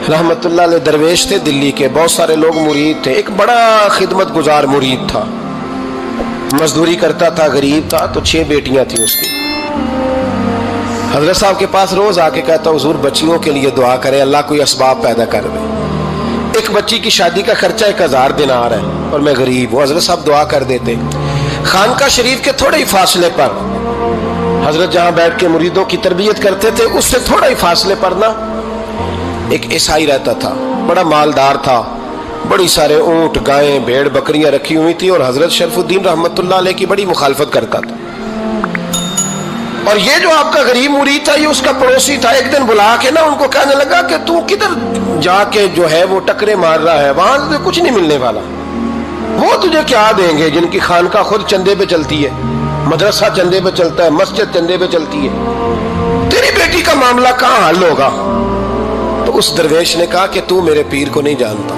रहमतुल्लाह अलैह दरवेश थे दिल्ली के, बहुत सारे लोग मुरीद थे। एक बड़ा खिदमत गुजार मुरीद था, मजदूरी करता था, गरीब था। तो 6 बेटियां थी उसकी। हजरत साहब के पास रोज आके कहता, हुजूर बच्चियों के लिए दुआ करें, अल्लाह कोई असबाब पैदा कर दे। एक बच्ची की शादी का खर्चा 1000 दिनार है और मैं गरीब हूँ। हजरत साहब दुआ कर देते। खानका शरीफ के थोड़े ही फासले पर, हजरत जहां बैठ के मुरीदों की तरबियत करते थे, उससे थोड़ा ही फासले पर ना एक ईसाई रहता था, बड़ा मालदार था, बड़ी सारे ऊंट, गायें, भेड़, बकरियां रखी हुई थी और हजरत शरफुद्दीन रहमतुल्लाह अलैह की बड़ी मुखालफत करता था। और ये जो आपका गरीब मुरीद था, ये उसका पड़ोसी था। एक दिन बुला के ना उनको कहने लगा कि तू किधर जाके जो है वो टकरे मार रहा है, वहां से कुछ नहीं मिलने वाला। वो तुझे क्या देंगे जिनकी खानका खुद चंदे पे चलती है, मदरसा चंदे पे चलता है, मस्जिद चंदे पे चलती है। तेरी बेटी का मामला कहाँ हल होगा? तो उस दरवेश ने कहा कि तू मेरे पीर को नहीं जानता,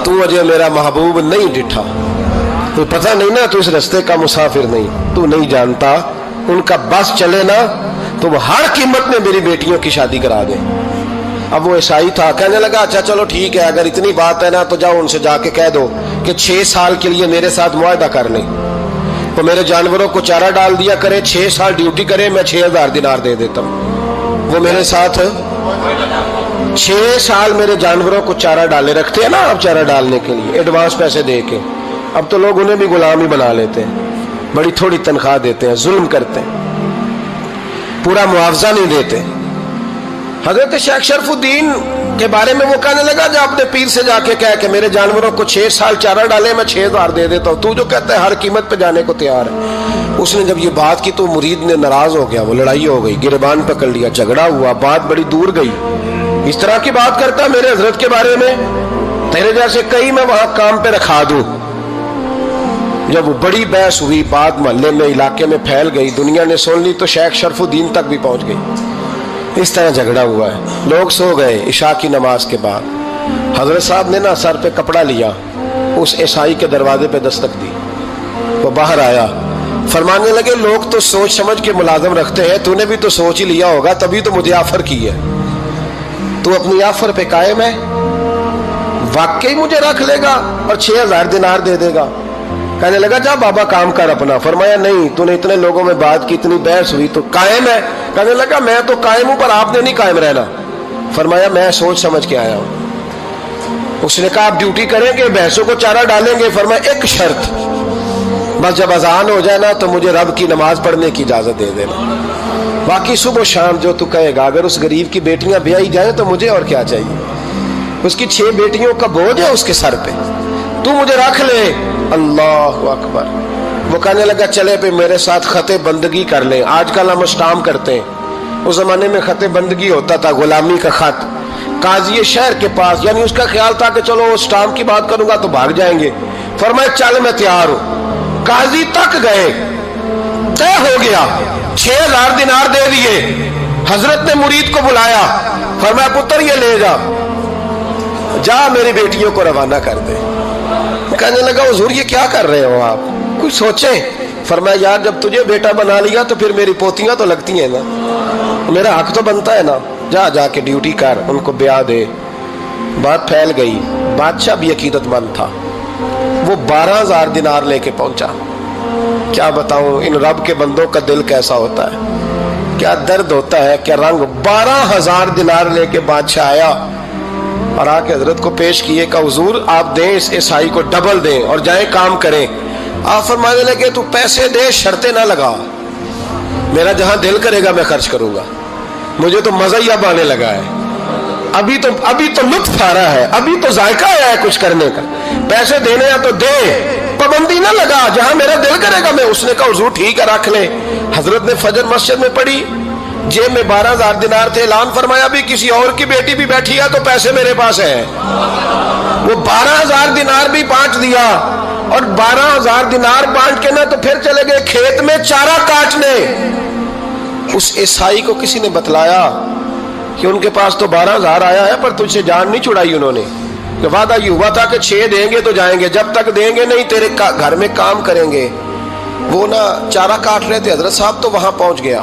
तू अजय मेरा महबूब नहीं डिठा, तो पता नहीं ना, तू इस रास्ते का मुसाफिर नहीं, तू नहीं जानता। उनका बस चले ना तो वो हर कीमत में मेरी बेटियों की शादी करा दे। अब वो ईसाई था, कहने लगा अच्छा चलो ठीक है, अगर इतनी बात है ना तो जाओ उनसे जाके कह दो कि 6 साल के लिए मेरे साथ मुआहदा कर लें, तो मेरे जानवरों को चारा डाल दिया करे, 6 साल ड्यूटी करे, मैं 6000 दिनार दे देता हूँ। वो मेरे साथ 6 साल मेरे जानवरों को चारा डाले, रखते हैं ना आप चारा डालने के लिए, एडवांस पैसे दे के। अब तो लोग उन्हें भी गुलाम ही बना लेते हैं, बड़ी थोड़ी तनख्वाह देते हैं, जुल्म करते हैं, पूरा मुआवजा नहीं देते। हजरत शेख शरफुद्दीन के बारे में वो कहने लगा, जब अपने पीर से जाके कह के मेरे जानवरों को 6 साल चारा डाले, मैं 6000 दे देता हूँ, तू जो कहता है हर कीमत पे जाने को तैयार है। उसने जब ये बात की तो मुरीद ने नाराज हो गया, वो लड़ाई हो गई, गिरबान पकड़ लिया, झगड़ा हुआ, बात बड़ी दूर गई। इस तरह की बात करता मेरे हजरत के बारे में, तेरे जैसे कई मैं वहां काम पे रखा दूं। जब वो बड़ी बहस हुई, बात मोहल्ले में, इलाके में फैल गई, दुनिया ने सुन ली, तो शेख शरफुद्दीन तक भी पहुंच गई। इस तरह झगड़ा हुआ है। लोग सो गए इशा की नमाज के बाद। हजरत साहब ने ना सर पे कपड़ा लिया, उस ईसाई के दरवाजे पे दस्तक दी। वो बाहर आया, फरमाने लगे लोग तो सोच समझ के मुलाजम रखते हैं, तूने भी तो सोच ही लिया होगा, तभी तो मुझे ऑफर की है। तू अपनी ऑफर पे कायम है? वाकई मुझे रख लेगा और 6000 दिनार दे देगा? कहने लगा जा बाबा काम कर अपना। फरमाया नहीं, तूने इतने लोगों में बात की, इतनी बहस हुई, तो कायम है? कहने लगा मैं तो कायम हूं, पर आपने नहीं कायम रहना। फरमाया मैं सोच समझ के आया हूं। उसने कहा आप ड्यूटी करेंगे, भैंसों को चारा डालेंगे? फरमाया एक शर्त, बस जब अजान हो जाए ना तो मुझे रब की नमाज पढ़ने की इजाजत दे देना, बाकी सुबह शाम जो तू कहेगा। अगर उस गरीब की बेटियां ब्याही जाए तो मुझे और क्या चाहिए? उसकी 6 बेटियों का बोझ है उसके सर पे, तू मुझे रख ले। अल्लाह अकबर। वो कहने लगा चले पे मेरे साथ खते बंदगी कर ले। आजकल हम स्टाम करते हैं, उस जमाने में खते बंदगी होता था, गुलामी का खत। काजी शहर के पास, यानी उसका ख्याल था कि चलो स्टाम की बात करूंगा तो भाग जाएंगे। फरमाया चल मैं तैयार हूं। काजी तक गए, तय हो गया, 6000 दिनार दे दिए। हजरत ने मुरीद को बुलाया, फरमाया पुत्र ये ले जा मेरी बेटियों को रवाना कर दे। कहने लगा हुजूर ये क्या कर रहे हो आप, कुछ सोचें। फरमाया यार जब तुझे बेटा बना लिया तो फिर मेरी पोतियां तो लगती हैं ना, मेरा हक तो बनता है ना, जा जाके ड्यूटी कर, उनको ब्याह दे। बात फैल गई। बादशाह भी अकीदतमंद था, वो 12000 दिनार लेके पहुंचा। क्या बताऊं इन रब के बंदों का दिल कैसा होता है, क्या दर्द होता है, क्या रंग। 12000 दिनार लेके बादशाह आया और आके हजरत को पेश किए का हुजूर आप दें, इस ईसाई को डबल दें और जाए काम करें। आप फरमाने लगे तू पैसे दे, शर्तें ना लगा, मेरा जहां दिल करेगा मैं खर्च करूंगा। मुझे तो मजा ही अब आने लगा है, अभी तो लुत्फ आ रहा है, अभी तो जायका आया है कुछ करने का। पैसे देने हैं तो दे, पाबंदी ना लगा, जहां मेरा दिल करेगा मैं। उसने कहा हुजूर ठीक है रख ले। हजरत ने फजर मस्जिद में पढ़ी, जेब में 12000 दिनार थे। ऐलान फरमाया भी किसी और की बेटी भी बैठी है तो पैसे मेरे पास है। वो 12000 दिनार भी बांट दिया और 12000 दिनार बांट के ना तो फिर चले गए खेत में चारा काटने। उस ईसाई को किसी ने बतलाया कि उनके पास तो 12000 आया है, पर तुझसे जान नहीं छुड़ाई उन्होंने। वादा ये हुआ था कि 6 देंगे तो जाएंगे, जब तक देंगे नहीं तेरे घर में काम करेंगे। वो ना चारा काट रहे थे, हजरत साहब तो वहां पहुंच गया,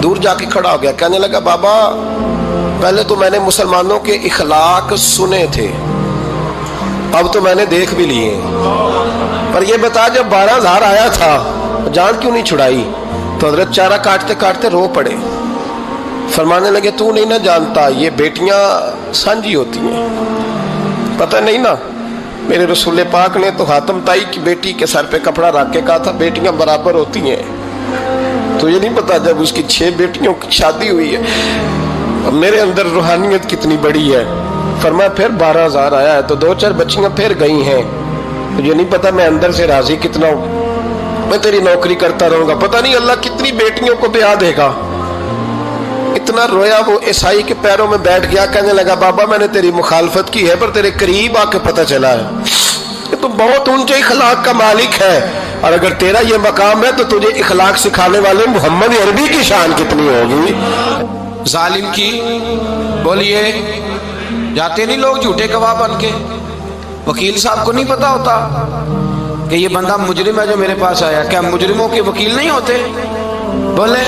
दूर जाके खड़ा हो गया, कहने लगा बाबा पहले तो मैंने मुसलमानों के इखलाक सुने थे, अब तो मैंने देख भी लिए। पर ये बता, जब 12,000 आया था जान क्यों नहीं छुड़ाई? तो हजरत चारा काटते काटते रो पड़े, फरमाने लगे तू नहीं ना जानता, ये बेटियां सांझी होती हैं, पता नहीं ना। मेरे रसूल पाक ने तो हातम ताई की बेटी के सर पे कपड़ा रख के कहा था बेटियां बराबर होती हैं। तो ये नहीं पता जब उसकी 6 बेटियों की शादी हुई है, मेरे अंदर रूहानियत कितनी बड़ी है। फरमाया फिर 12,000 आया है तो 2-4 बच्चियां फिर गई हैं, तो ये नहीं पता मैं अंदर से राजी कितना हूं, मैं तेरी नौकरी करता रहूंगा, पता नहीं अल्लाह कितनी बेटियों को ब्याह देगा। इतना रोया वो ईसाई के पैरों में बैठ गया, कहने लगा बाबा मैंने तेरी मुखालफत की है पर तेरे करीब आके पता चला है कि तू बहुत ऊंचे इखलाक का मालिक है, और अगर तेरा ये मकाम है तो तुझे इखलाक सिखाने वाले मोहम्मद अरबी की शान कितनी होगी। जालिम की बोलिए, जाते नहीं लोग झूठे गवाह बन के। वकील साहब को नहीं पता होता कि ये बंदा मुजरिम है जो मेरे पास आया। क्या मुजरिमों के वकील नहीं होते? बोले,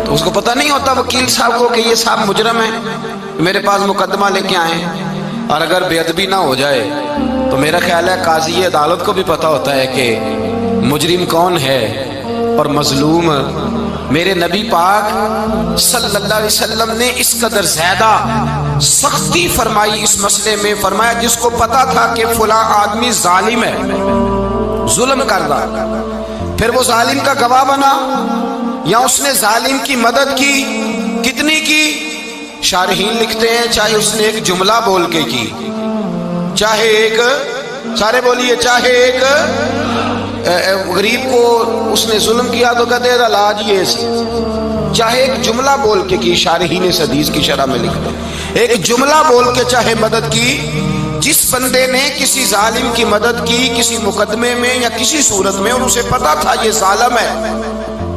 तो उसको पता नहीं होता वकील साहब को कि ये साहब मुजरिम है, मेरे पास मुकदमा लेके आए। और अगर बेअदबी ना हो जाए तो मेरा ख्याल है काजी अदालत को भी पता होता है कि मुजरिम कौन है और मजलूम। मेरे नबी पाक सल्लल्लाहु अलैहि वसल्लम ने इस कदर ज्यादा सख्ती फरमाई इस मसले में, फरमाया जिसको पता था कि फला आदमी जालिम है, जुल्म कर रहा, फिर वो जालिम का गवाह बना या उसने जालिम की मदद की, कितनी की? शारहीन लिखते हैं चाहे उसने एक जुमला बोल के की, चाहे एक, सारे बोलिए, चाहे एक गरीब को उसने जुल्म किया तो कहते हैं लाज ये, चाहे एक जुमला बोल के की, शारहीन इस हदीस की शरह में लिखते हैं एक जुमला बोल के चाहे मदद की। जिस बंदे ने किसी जालिम की मदद की किसी मुकदमे में या किसी सूरत में और उसे पता था ये जालिम है,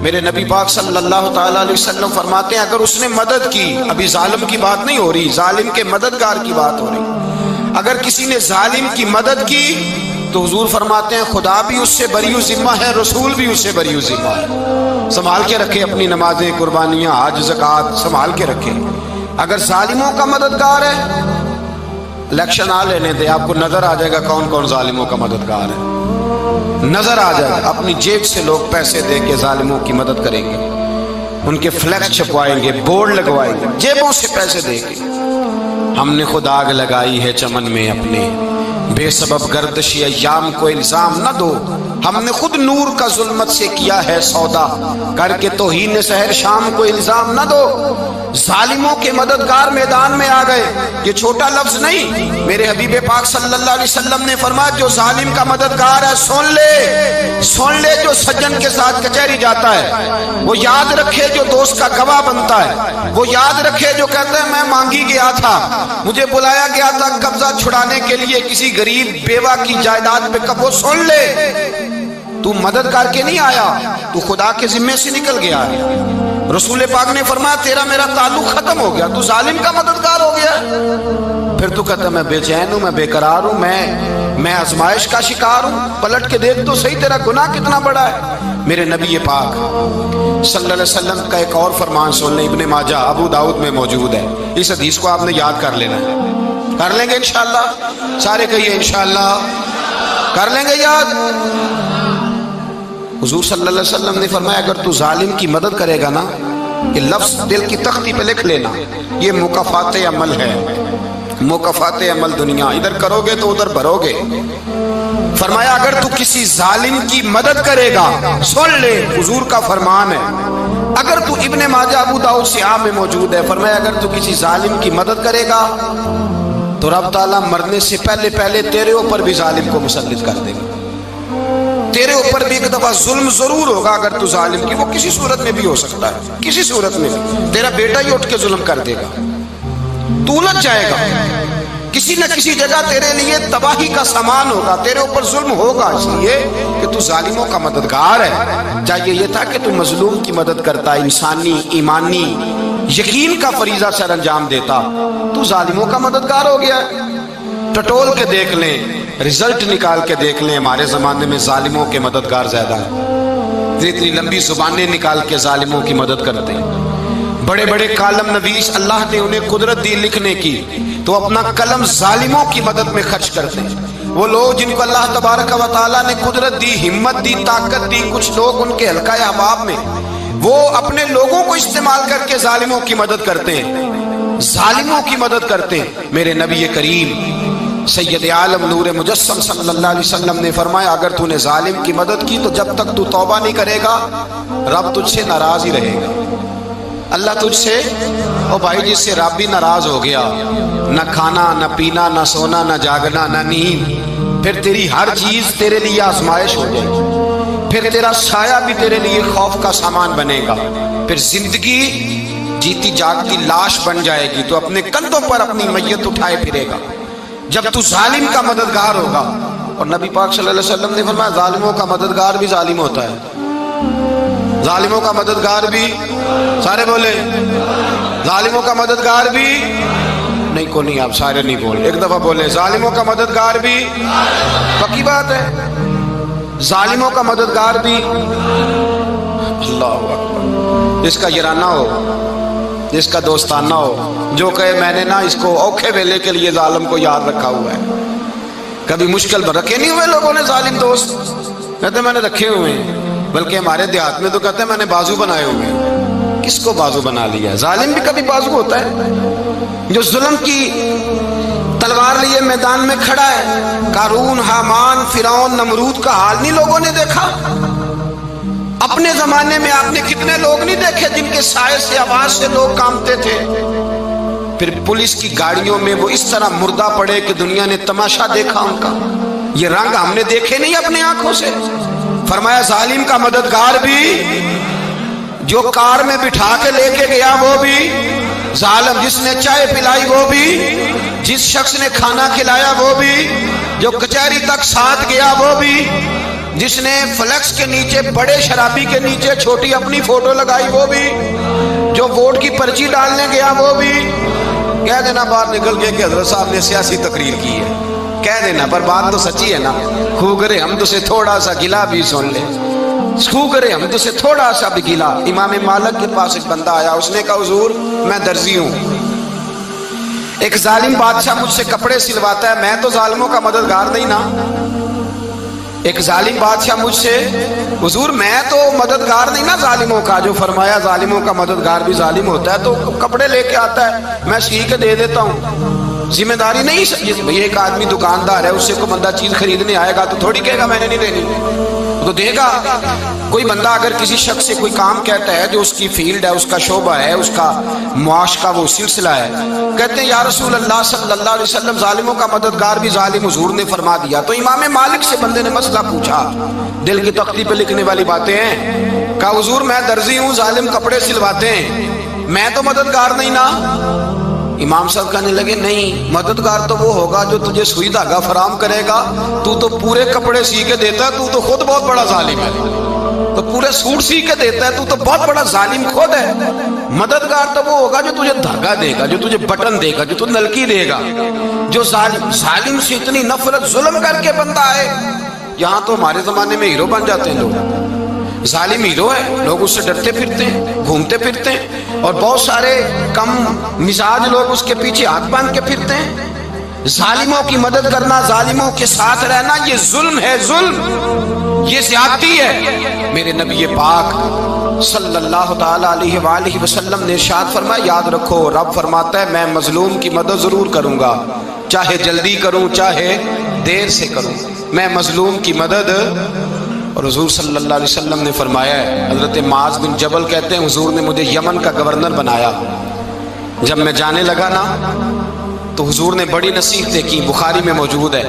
मेरे नबी पाक सल्लल्लाहु ताला अलैहि वसल्लम फरमाते हैं अगर उसने मदद की, अभी जालिम की बात नहीं हो रही, जालिम के मददगार की बात हो रही, अगर किसी ने जालिम की मदद की तो हुजूर फरमाते हैं खुदा भी उससे बरी जिम्मा है, रसूल भी उससे बरी जिम्मा है। संभाल के रखे अपनी नमाजें, कुर्बानियां, हज, ज़कात संभाल के रखे। अगर जालिमों का मददगार है, इलेक्शन आ लेने दे, आपको नजर आ जाएगा कौन कौन जालिमों का मददगार है, नजर आ जाएगा। अपनी जेब से लोग पैसे दे के जालिमों की मदद करेंगे, उनके फ्लैक्स छपवाएंगे, बोर्ड लगवाएंगे, जेबों से पैसे दे के। हमने खुद आग लगाई है चमन में अपने, बेसबब गर्दिश अय्याम को इल्जाम न दो, हमने खुद नूर का जुल्मत से किया है सौदा, करके तौहीन सहर शाम को इल्जाम न दो। जालिमों के मददगार मैदान में आ गए, ये छोटा लफ्ज नहीं, मेरे हबीब पाक सल्लल्लाहु अलैहि वसल्लम ने फरमाया जो जालिम का मददगार है सुन ले, जो सज्जन के साथ कचहरी जाता है वो याद रखे, जो दोस्त का गवाह बनता है वो याद रखे, जो कहता है मैं मांगी गया था, मुझे बुलाया गया था कब्जा छुड़ाने के लिए किसी गरीब बेवा की जायदाद पे, कब वो सुन ले, तू मदद करके नहीं आया, तू खुदा के जिम्मे से निकल गया है। रसूल पाक ने फरमाया तेरा मेरा ताल्लुक खत्म हो गया, तू जालिम का मददगार हो गया। फिर तू कहता मैं बेचैन हूं, मैं बेकरार हूं, मैं आजमाइश का शिकार हूं। पलट के देख तो सही तेरा गुनाह कितना बड़ा है। मेरे नबी पाक सल्लल्लाहु अलैहि वसल्लम का एक और फरमान सुन ले, इब्ने माजा अबू दाऊद में मौजूद है। इस हदीस को आपने याद कर लेना है, कर लेंगे इंशाअल्लाह, सारे कहिए इंशाअल्लाह कर लेंगे याद। हुजूर सल्लल्लाहु अलैहि वसल्लम ने फरमाया अगर तू जालिम की मदद करेगा ना, ये लफ्ज दिल की तख्ती पे लिख लेना, ये मुकाफात अमल है, मुकाफात अमल दुनिया, इधर करोगे तो उधर भरोगे। फरमाया अगर तू किसी जालिम की मदद करेगा, सुन ले हुजूर का फरमान है, अगर तू इब्ने माजा अबू दाऊद सियाम में मौजूद है, फरमाया अगर तू किसी जालिम की मदद करेगा तो रब ताला मरने से पहले पहले तेरे ऊपर भी जालिम को मुसल्लित कर देगा, तेरे ऊपर भी एक दफा जुल्म जरूर होगा अगर तू जालिम की, वो किसी सूरत में भी हो सकता है, किसी सूरत में भी तेरा बेटा ही उठ के जुल्म कर देगा, तू उलझ जाएगा, किसी न किसी जगह तेरे लिए तबाही का सामान होगा, तेरे ऊपर जुल्म होगा, इसलिए कि तू जालिमों का मददगार है। चाहिए ये था कि तू मजलूम की मदद करता, इंसानी ईमानी यकीन का फरीजा सर अंजाम देता, तू जालिमों का मददगार हो गया। टटोल के देख लें, रिजल्ट निकाल के देख लें, हमारे जमाने में जालिमों के मददगार ज्यादा है, इतनी लंबी जुबानें निकाल के जालिमों की मदद करते हैं, بڑے بڑے کالم نویس اللہ نے انہیں قدرت دی لکھنے کی، تو اپنا قلم ظالموں کی مدد میں خرچ کرتے ہیں۔ وہ لوگ جن کو اللہ تبارک و تعالیٰ نے قدرت دی، ہمت دی، طاقت دی، کچھ لوگ ان کے حلقہ احباب میں وہ اپنے لوگوں کو استعمال کر کے ظالموں کی مدد کرتے ہیں، ظالموں کی مدد کرتے ہیں۔ میرے نبی کریم سید عالم نور مجسم صلی اللہ علیہ وسلم نے فرمایا اگر تو نے ظالم کی مدد کی تو جب تک تو توبہ نہیں کرے گا رب تجھ سے ناراض ہی رہے گا۔ اللہ تجھ سے، او بھائی جس سے رب بھی ناراض ہو گیا، نہ کھانا نہ پینا نہ سونا نہ جاگنا نہ نیند، پھر تیری ہر چیز تیرے لیے آزمائش ہو جائے گی، پھر تیرا سایہ بھی تیرے لیے خوف کا سامان بنے گا، پھر زندگی جیتی جاگتی لاش بن جائے گی، تو اپنے کندھوں پر اپنی میت اٹھائے پھرے گا جب تو ظالم کا مددگار ہوگا۔ اور نبی پاک صلی اللہ علیہ وسلم نے فرمایا ظالموں کا مددگار بھی ظالم ہوتا ہے، ظالموں کا مددگار بھی، سارے بولے ظالموں کا مددگار بھی نہیں، کو نہیں، آپ سارے نہیں بولے، ایک دفعہ بولے ظالموں کا مددگار بھی، پکی بات ہے، ظالموں کا مددگار بھی۔ اللہ اکبر، جس کا یارانہ ہو، جس کا دوستانہ ہو، جو کہے میں نے نا اس کو اوکھے ویلے کے لیے ظالم کو یاد رکھا ہوا ہے۔ کبھی مشکل پر رکھے نہیں ہوئے لوگوں نے ظالم دوست، کہتے میں نے رکھے ہوئے ہیں، بلکہ ہمارے دیہات میں تو کہتے ہیں میں نے بازو بنائے ہوئے ہیں۔ کس کو بازو بنا لیا ہے؟ ظالم بھی کبھی بازو ہوتا ہے، جو ظلم کی تلوار لیے میدان میں کھڑا ہے۔ قارون، حامان، فرعون، نمرود کا حال نہیں لوگوں نے دیکھا؟ اپنے زمانے میں آپ نے کتنے لوگ نہیں دیکھے جن کے سائے سے، آواز سے لوگ کانپتے تھے؟ پھر پولیس کی گاڑیوں میں وہ اس طرح مردہ پڑے کہ دنیا نے تماشا دیکھا ان کا۔ یہ رنگ ہم نے دیکھے نہیں اپنے آنکھوں سے۔ فرمایا ظالم کا مددگار بھی، جو کار میں بٹھا کے لے کے گیا وہ بھی ظالم، جس نے چائے پلائی وہ بھی، جس شخص نے کھانا کھلایا وہ بھی، جو کچہری تک ساتھ گیا وہ بھی، جس نے فلیکس کے نیچے، بڑے شرابی کے نیچے چھوٹی اپنی فوٹو لگائی وہ بھی، جو ووٹ کی پرچی ڈالنے گیا وہ بھی۔ کہہ دینا باہر نکل کے کہ حضرت صاحب نے سیاسی تقریر کی ہے، کہہ دینا، پر بات تو سچی ہے نا۔ خو کرے ہم تو سے تھوڑا سا گلا بھی سن لے، خو کرے ہم تو سے تھوڑا سا بھی گلا۔ امام مالک کے پاس ایک بندہ آیا، اس نے کہا حضور میں درزی ہوں، ایک ظالم بادشاہ مجھ سے کپڑے سلواتا ہے، میں تو ظالموں کا مددگار نہیں نا۔ ایک ظالم بادشاہ مجھ سے، حضور میں تو مددگار نہیں نا ظالموں کا۔ جو فرمایا ظالموں کا مددگار بھی ظالم ہوتا ہے، تو کپڑے لے کے آتا ہے میں سی کے دے دیتا ہوں، ذمہ داری نہیں۔ بھئی ایک آدمی دکاندار ہے، اس سے کوئی بندہ چیز خریدنے آئے گا تو تھوڑی کہے گا میں نے نہیں لینی، تو دے گا۔ کوئی بندہ اگر کسی شخص سے کوئی کام کہتا ہے جو اس کی فیلڈ ہے، اس کا شعبہ ہے، اس کا معاش کا وہ سلسلہ ہے، کہتے ہیں یا رسول اللہ صلی اللہ علیہ وسلم ظالموں کا مددگار بھی ظالم، حضور نے فرما دیا۔ تو امام مالک سے بندے نے مسئلہ پوچھا، دل کی تختی پہ لکھنے والی باتیں ہیں، کہا حضور میں درزی ہوں، ظالم کپڑے سلواتے ہیں، میں تو مددگار نہیں نا۔ امام صاحب کہنے لگے نہیں، مددگار تو وہ ہوگا جو تجھے سوئی دھاگا فراہم کرے گا، تو پورے کپڑے سی کے دیتا ہے، تو خود بہت بڑا ظالم ہے، تو پورے سوٹ سی کے دیتا ہے، تو بہت بڑا ظالم خود ہے۔ مددگار تو وہ ہوگا جو تجھے دھاگا دے گا، جو تجھے بٹن دے گا، جو تجھے نلکی دے گا۔ جو ظالم سے اتنی نفرت، ظلم کر کے بندہ آئے، یہاں تو ہمارے زمانے میں ہیرو بن جاتے ہیں لوگ، ظالم ہیرو ہے، لوگ اس سے ڈرتے پھرتے ہیں، گھومتے پھرتے ہیں، اور بہت سارے کم مزاج لوگ اس کے پیچھے ہاتھ باندھ کے پھرتے ہیں۔ ظالموں کی مدد کرنا، ظالموں کے ساتھ رہنا، یہ ظلم ہے، ظلم، یہ زیادتی ہے۔ میرے نبی پاک صلی اللہ تعالی علیہ وآلہ وسلم نے ارشاد فرمایا یاد رکھو، رب فرماتا ہے میں مظلوم کی مدد ضرور کروں گا، چاہے جلدی کروں چاہے دیر سے کروں، میں مظلوم کی مدد۔ اور حضور صلی اللہ علیہ وسلم نے فرمایا ہے، حضرت معاذ بن جبل کہتے ہیں حضور نے مجھے یمن کا گورنر بنایا، جب میں جانے لگا نا تو حضور نے بڑی نصیحتیں کی، بخاری میں موجود ہے۔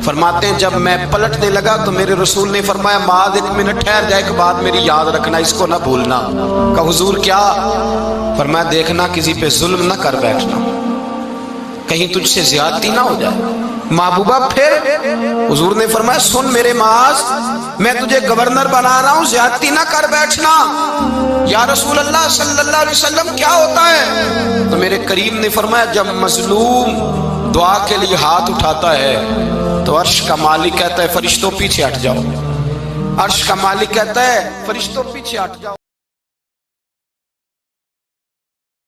فرماتے ہیں جب میں پلٹنے لگا تو میرے رسول نے فرمایا معاذ ایک منٹ ٹھہر جا، ایک بات میری یاد رکھنا، اس کو نہ بھولنا۔ کہا حضور کیا؟ فرمایا دیکھنا کسی پہ ظلم نہ کر بیٹھنا، کہیں تجھ سے زیادتی نہ ہو جائے۔ محبوبہ پھر حضور نے فرمایا سن میرے معاذ، میں تجھے گورنر بنا رہا ہوں، زیادتی نہ کر بیٹھنا۔ یا رسول اللہ صلی اللہ علیہ وسلم کیا ہوتا ہے؟ تو میرے کریم نے فرمایا جب مظلوم دعا کے لیے ہاتھ اٹھاتا ہے تو عرش کا مالک کہتا ہے فرشتوں پیچھے ہٹ جاؤ، عرش کا مالک کہتا ہے فرشتوں پیچھے ہٹ جاؤ۔